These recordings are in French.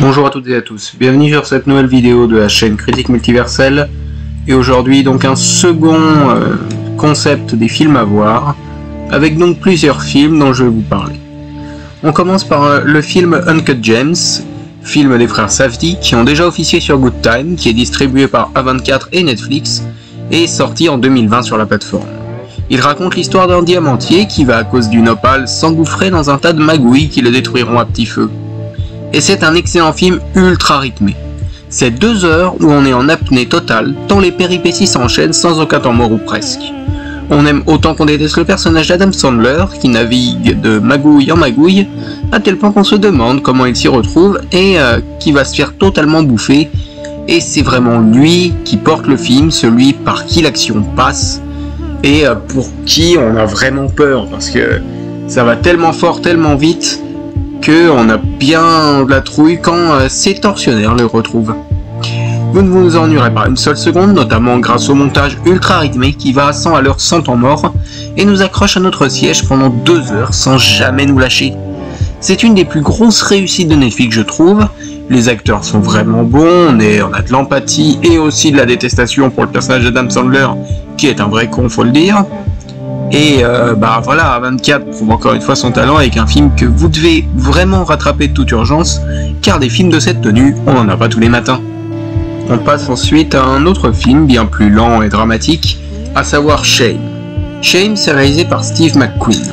Bonjour à toutes et à tous, bienvenue sur cette nouvelle vidéo de la chaîne Critique Multiverselle. Et aujourd'hui donc un second concept des films à voir, avec donc plusieurs films dont je vais vous parler. On commence par le film Uncut Gems, film des frères Safdie qui ont déjà officié sur Good Time, qui est distribué par A24 et Netflix, et sorti en 2020 sur la plateforme. Il raconte l'histoire d'un diamantier qui va à cause d'une opale s'engouffrer dans un tas de magouilles qui le détruiront à petit feu. Et c'est un excellent film ultra rythmé. C'est 2 heures où on est en apnée totale, tant les péripéties s'enchaînent sans aucun temps mort ou presque. On aime autant qu'on déteste le personnage d'Adam Sandler, qui navigue de magouille en magouille, à tel point qu'on se demande comment il s'y retrouve et qui va se faire totalement bouffer. Et c'est vraiment lui qui porte le film, celui par qui l'action passe, et pour qui on a vraiment peur, parce que ça va tellement fort, tellement vite, qu'on a bien de la trouille quand ces tortionnaires le retrouvent. Vous ne vous ennuierez pas une seule seconde, notamment grâce au montage ultra rythmé qui va à 100 à l'heure sans temps mort, et nous accroche à notre siège pendant 2 heures sans jamais nous lâcher. C'est une des plus grosses réussites de Netflix, je trouve. Les acteurs sont vraiment bons, on a de l'empathie et aussi de la détestation pour le personnage d'Adam Sandler, qui est un vrai con, faut le dire. Et voilà, A24 prouve encore une fois son talent avec un film que vous devez vraiment rattraper de toute urgence, car des films de cette tenue, on n'en a pas tous les matins. On passe ensuite à un autre film bien plus lent et dramatique, à savoir Shame. Shame, c'est réalisé par Steve McQueen.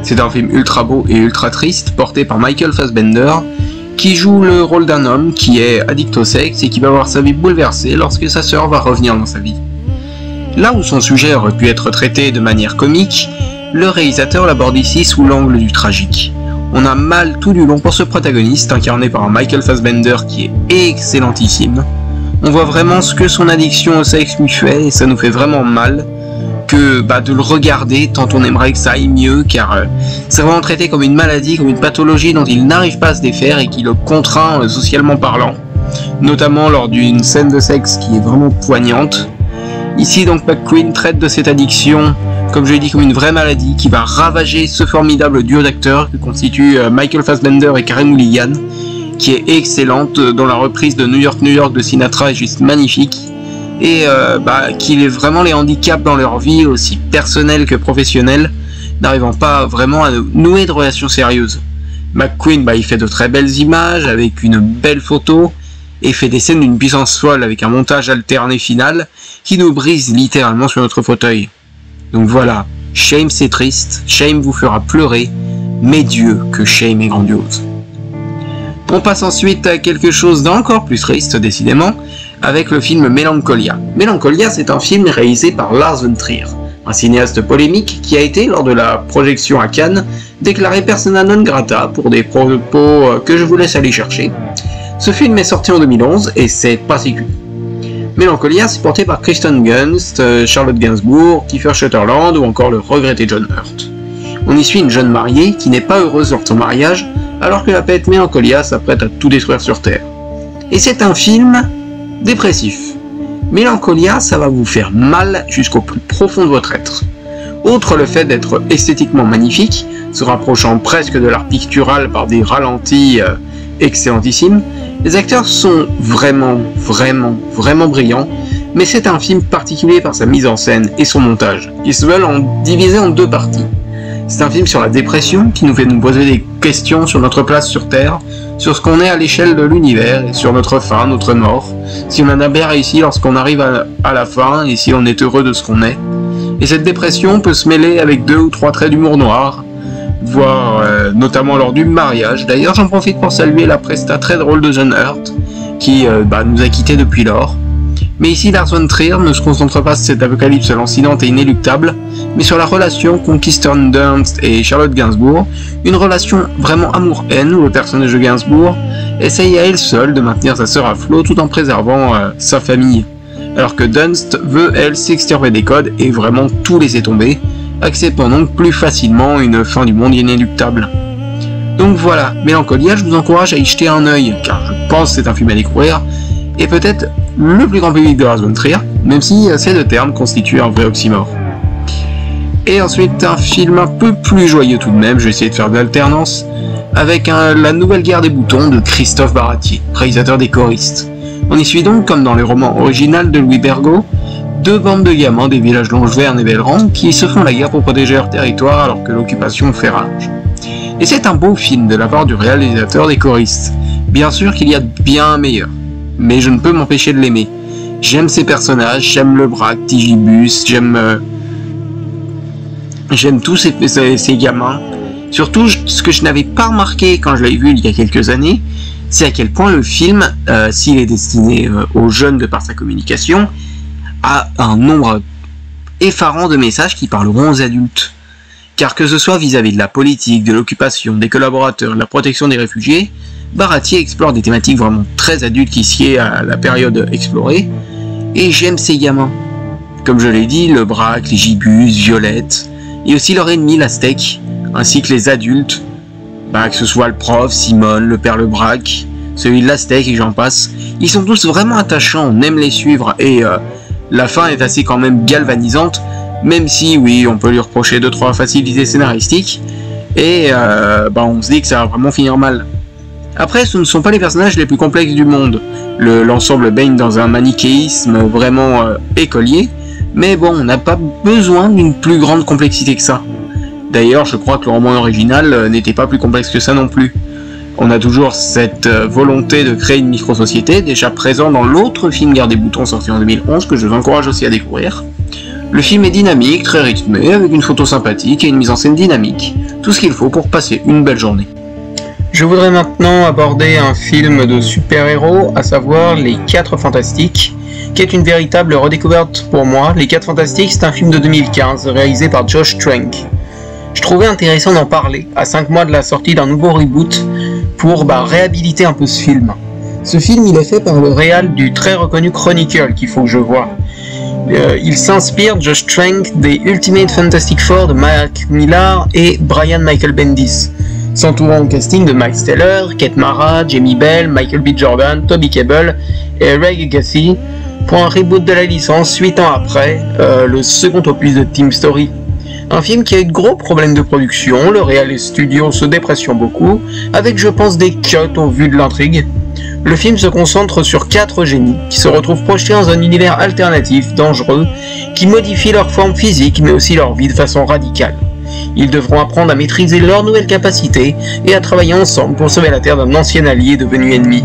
C'est un film ultra beau et ultra triste, porté par Michael Fassbender, qui joue le rôle d'un homme qui est addict au sexe et qui va avoir sa vie bouleversée lorsque sa sœur va revenir dans sa vie. Là où son sujet aurait pu être traité de manière comique, le réalisateur l'aborde ici sous l'angle du tragique. On a mal tout du long pour ce protagoniste, incarné par un Michael Fassbender qui est excellentissime. On voit vraiment ce que son addiction au sexe lui fait, et ça nous fait vraiment mal que de le regarder, tant on aimerait que ça aille mieux, car c'est vraiment traité comme une maladie, comme une pathologie dont il n'arrive pas à se défaire et qui le contraint socialement parlant, notamment lors d'une scène de sexe qui est vraiment poignante. Ici donc McQueen traite de cette addiction, comme je l'ai dit, comme une vraie maladie qui va ravager ce formidable duo d'acteurs que constituent Michael Fassbender et Carey Mulligan, qui est excellente, dont la reprise de New York de Sinatra est juste magnifique, et qui est vraiment les handicaps dans leur vie, aussi personnels que professionnels, n'arrivant pas vraiment à nouer de relations sérieuses. McQueen, il fait de très belles images, avec une belle photo, et fait des scènes d'une puissance folle avec un montage alterné final qui nous brise littéralement sur notre fauteuil. Donc voilà, Shame c'est triste, Shame vous fera pleurer, mais Dieu que Shame est grandiose. On passe ensuite à quelque chose d'encore plus triste décidément, avec le film Melancholia. Melancholia, c'est un film réalisé par Lars von Trier, un cinéaste polémique qui a été, lors de la projection à Cannes, déclaré persona non grata pour des propos que je vous laisse aller chercher. Ce film est sorti en 2011 et c'est particulier. Melancholia, c'est porté par Kristen Dunst, Charlotte Gainsbourg, Kiefer Sutherland ou encore le regretté John Hurt. On y suit une jeune mariée qui n'est pas heureuse lors de son mariage, alors que la bête Melancholia s'apprête à tout détruire sur Terre. Et c'est un film dépressif. Melancholia, ça va vous faire mal jusqu'au plus profond de votre être. Outre le fait d'être esthétiquement magnifique, se rapprochant presque de l'art pictural par des ralentis excellentissimes, les acteurs sont vraiment brillants, mais c'est un film particulier par sa mise en scène et son montage, qui se veulent diviser en 2 parties. C'est un film sur la dépression qui nous fait nous poser des questions sur notre place sur Terre, sur ce qu'on est à l'échelle de l'univers et sur notre fin, notre mort, si on en a bien réussi lorsqu'on arrive à la fin et si on est heureux de ce qu'on est. Et cette dépression peut se mêler avec 2 ou 3 traits d'humour noir, voire notamment lors du mariage. D'ailleurs, j'en profite pour saluer la presta très drôle de John Hurt, qui nous a quittés depuis lors. Mais ici, Lars von Trier ne se concentre pas sur cette apocalypse lancinante et inéluctable, mais sur la relation qu'ont Kristen Dunst et Charlotte Gainsbourg, une relation vraiment amour-haine où le personnage de Gainsbourg essaye à elle seule de maintenir sa sœur à flot tout en préservant sa famille, alors que Dunst veut, elle, s'extirper des codes et vraiment tout laisser tomber, acceptant donc plus facilement une fin du monde inéluctable. Donc voilà, Melancholia, je vous encourage à y jeter un œil, car je pense que c'est un film à découvrir, et peut-être le plus grand public de Lars von Trier, même si ces 2 termes constituent un vrai oxymore. Et ensuite un film un peu plus joyeux tout de même, je vais essayer de faire de l'alternance, avec la nouvelle guerre des boutons de Christophe Baratier, réalisateur des Choristes. On y suit donc, comme dans les romans originaux de Louis Bergaud, deux bandes de gamins des villages Longeverne et Bellerand qui se font la guerre pour protéger leur territoire alors que l'occupation fait rage. Et c'est un beau film de la part du réalisateur des Choristes. Bien sûr qu'il y a bien meilleur, mais je ne peux m'empêcher de l'aimer. J'aime ces personnages, j'aime le Braque, Tigibus, j'aime tous ces gamins. Surtout, ce que je n'avais pas remarqué quand je l'avais vu il y a quelques années, c'est à quel point le film, s'il est destiné aux jeunes de par sa communication, a un nombre effarant de messages qui parleront aux adultes. Car que ce soit vis-à-vis de la politique, de l'occupation, des collaborateurs, de la protection des réfugiés, Baratier explore des thématiques vraiment très adultes qui sied à la période explorée, et j'aime ces gamins. Comme je l'ai dit, le Braque, les Gibus, Violette, et aussi leur ennemi, l'Aztèque, ainsi que les adultes, que ce soit le prof, Simone, le père le Braque, celui de l'Aztèque et j'en passe, ils sont tous vraiment attachants, on aime les suivre, et la fin est assez quand même galvanisante, même si, oui, on peut lui reprocher 2-3 facilités scénaristiques, et on se dit que ça va vraiment finir mal. Après, ce ne sont pas les personnages les plus complexes du monde. L'ensemble baigne dans un manichéisme vraiment écolier, mais bon, on n'a pas besoin d'une plus grande complexité que ça. D'ailleurs, je crois que le roman original n'était pas plus complexe que ça non plus. On a toujours cette volonté de créer une micro-société, déjà présent dans l'autre film Guerre des boutons sorti en 2011, que je vous encourage aussi à découvrir. Le film est dynamique, très rythmé, avec une photo sympathique et une mise en scène dynamique. Tout ce qu'il faut pour passer une belle journée. Je voudrais maintenant aborder un film de super-héros, à savoir Les 4 Fantastiques, qui est une véritable redécouverte pour moi. Les 4 Fantastiques, c'est un film de 2015, réalisé par Josh Trank. Je trouvais intéressant d'en parler, à 5 mois de la sortie d'un nouveau reboot, pour réhabiliter un peu ce film. Ce film, il est fait par le réal du très reconnu Chronicle, qu'il faut que je voie. Il s'inspire, Josh Trank, des Ultimate Fantastic Four de Mark Millar et Brian Michael Bendis, s'entourant au casting de Miles Teller, Kate Mara, Jamie Bell, Michael B. Jordan, Toby Kebbell et Ray Agassi, pour un reboot de la licence 8 ans après, le second opus de Team Story. Un film qui a eu de gros problèmes de production, le réal et studio se déprécient beaucoup, avec je pense des cuts au vu de l'intrigue. Le film se concentre sur 4 génies, qui se retrouvent projetés dans un univers alternatif, dangereux, qui modifie leur forme physique mais aussi leur vie de façon radicale. Ils devront apprendre à maîtriser leurs nouvelles capacités et à travailler ensemble pour sauver la Terre d'un ancien allié devenu ennemi.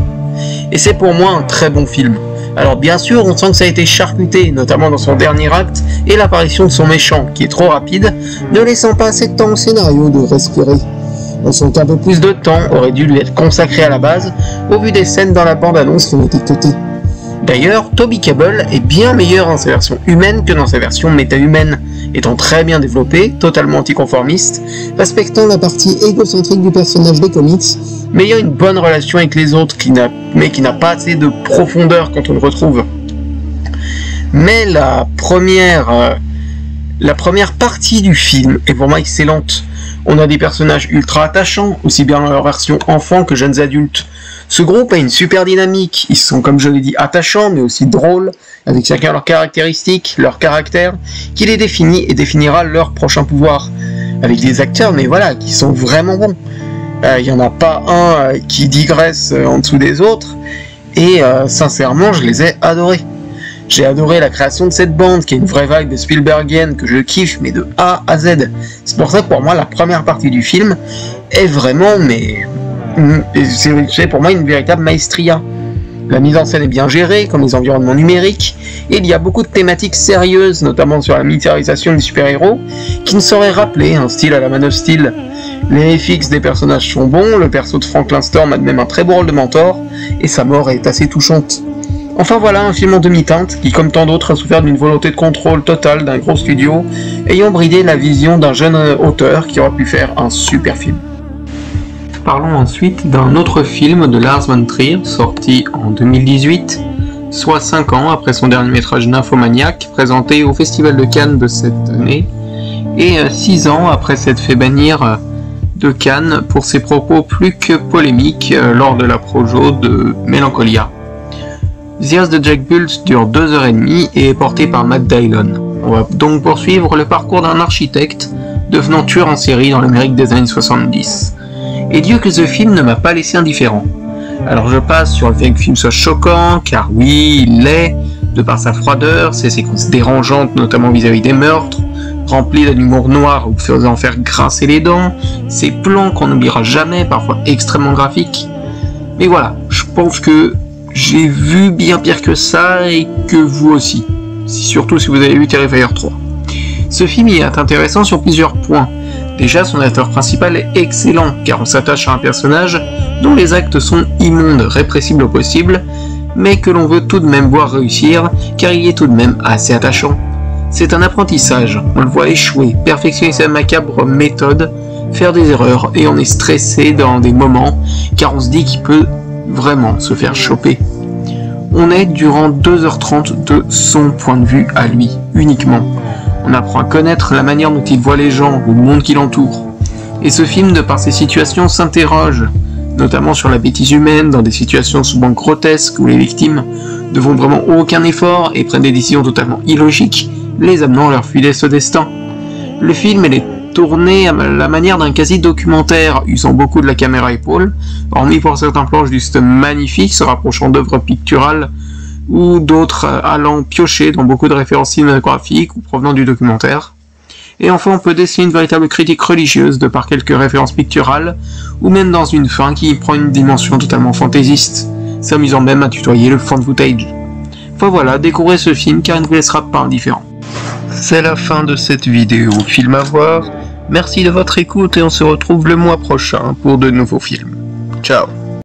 Et c'est pour moi un très bon film. Alors bien sûr, on sent que ça a été charcuté, notamment dans son dernier acte, et l'apparition de son méchant, qui est trop rapide, ne laissant pas assez de temps au scénario de respirer. On sent qu'un peu plus de temps aurait dû lui être consacré à la base, au vu des scènes dans la bande-annonce qui ont été cutées. D'ailleurs, Toby Kebbell est bien meilleur dans sa version humaine que dans sa version méta-humaine, étant très bien développé, totalement anticonformiste, respectant la partie égocentrique du personnage des comics, mais ayant une bonne relation avec les autres, mais qui n'a pas assez de profondeur quand on le retrouve. Mais la première partie du film est pour moi excellente. On a des personnages ultra attachants, aussi bien dans leur version enfants que jeunes adultes. Ce groupe a une super dynamique, ils sont comme je l'ai dit attachants mais aussi drôles, avec chacun leurs caractéristiques, leur caractère, qui les définit et définira leur prochain pouvoir. Avec des acteurs mais voilà, qui sont vraiment bons. Il n'y en a pas un qui digresse en dessous des autres, et sincèrement je les ai adorés. J'ai adoré la création de cette bande, qui est une vraie vibe de Spielbergienne que je kiffe, mais de A à Z. C'est pour ça que pour moi, la première partie du film est vraiment, c'est pour moi une véritable maestria. La mise en scène est bien gérée, comme les environnements numériques, et il y a beaucoup de thématiques sérieuses, notamment sur la militarisation des super-héros, qui ne sauraient rappeler un style à la Man of Steel. Les FX des personnages sont bons, le perso de Franklin Storm a de même un très beau rôle de mentor, et sa mort est assez touchante. Enfin voilà, un film en demi-teinte, qui comme tant d'autres a souffert d'une volonté de contrôle totale d'un gros studio, ayant bridé la vision d'un jeune auteur qui aurait pu faire un super film. Parlons ensuite d'un autre film de Lars von Trier, sorti en 2018, soit 5 ans après son dernier métrage Nymphomaniac, présenté au Festival de Cannes de cette année, et 6 ans après s'être fait bannir de Cannes pour ses propos plus que polémiques lors de la projo de Mélancolia. The House de Jack Bull dure 2h30 et est porté par Matt Dillon. On va donc poursuivre le parcours d'un architecte devenant tueur en série dans l'Amérique des années 70. Et Dieu que ce film ne m'a pas laissé indifférent. Alors je passe sur le fait que le film soit choquant, car oui, il l'est, de par sa froideur, ses séquences dérangeantes, notamment vis-à-vis des meurtres, rempli d'un humour noir ou faisant faire grincer les dents, ces plans qu'on n'oubliera jamais, parfois extrêmement graphiques. Mais voilà, je pense que j'ai vu bien pire que ça et que vous aussi, surtout si vous avez vu Terrifier 3. Ce film y est intéressant sur plusieurs points. Déjà, son acteur principal est excellent, car on s'attache à un personnage dont les actes sont immondes, répressibles au possible, mais que l'on veut tout de même voir réussir, car il est tout de même assez attachant. C'est un apprentissage, on le voit échouer, perfectionner sa macabre méthode, faire des erreurs, et on est stressé dans des moments, car on se dit qu'il peut vraiment se faire choper. On est durant 2h30 de son point de vue à lui, uniquement. On apprend à connaître la manière dont il voit les gens, le monde qui l'entoure. Et ce film, de par ses situations, s'interroge, notamment sur la bêtise humaine, dans des situations souvent grotesques où les victimes ne font vraiment aucun effort et prennent des décisions totalement illogiques, les amenant à leur funeste destin. Le film est tourné à la manière d'un quasi-documentaire, usant beaucoup de la caméra épaule, hormis pour certains plans juste magnifiques, se rapprochant d'œuvres picturales, ou d'autres allant piocher dans beaucoup de références cinématographiques ou provenant du documentaire. Et enfin, on peut dessiner une véritable critique religieuse de par quelques références picturales, ou même dans une fin qui prend une dimension totalement fantaisiste, s'amusant même à tutoyer le fan footage. Enfin voilà, découvrez ce film car il ne vous laissera pas indifférent. C'est la fin de cette vidéo film à voir. Merci de votre écoute et on se retrouve le mois prochain pour de nouveaux films. Ciao.